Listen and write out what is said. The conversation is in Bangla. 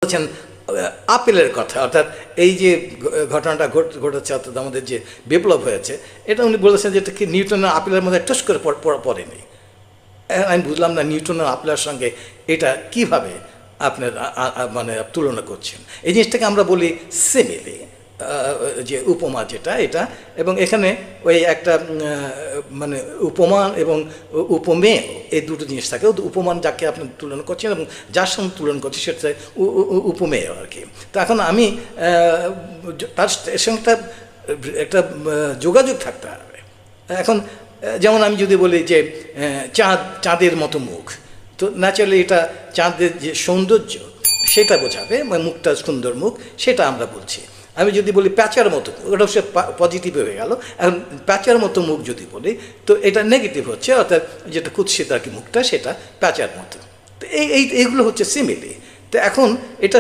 বলেছেন আপেলের কথা, অর্থাৎ এই যে ঘটনাটা ঘটেছে, অর্থাৎ আমাদের যে বিপ্লব হয়েছে, এটা উনি বলেছেন যে এটা কি নিউটনের আপেলের মধ্যে টস করে পড়েনি। আমি বুঝলাম না নিউটনের আপেলের সঙ্গে এটা কিভাবে আপনার মানে তুলনা করছেন। এই জিনিসটাকে আমরা বলি সিমিলি, যে উপমা যেটা এটা, এবং এখানে ওই একটা মানে উপমান এবং উপমেয় এই দুটো জিনিস থাকে। উপমান যাকে আপনি তুলনা করছেন এবং যার সঙ্গে তুলনা করছেন সেটা উপমেয় আর কি। তো এখন আমি তার সঙ্গে একটা যোগাযোগ থাকতে হবে। এখন যেমন আমি যদি বলি যে চাঁদের মতো মুখ, তো ন্যাচারালি এটা চাঁদের যে সৌন্দর্য সেটা বোঝাবে, মুখটা সুন্দর মুখ সেটা আমরা বলছি। আমি যদি বলি প্যাঁচার মতো মুখ, ওটা সে পজিটিভ হয়ে গেল। এখন প্যাঁচার মতো মুখ যদি বলি তো এটা নেগেটিভ হচ্ছে, অর্থাৎ যেটা কুৎসিত আর কি মুখটা সেটা প্যাঁচার মতো। তো এইগুলো হচ্ছে সিমিলি। তো এখন এটা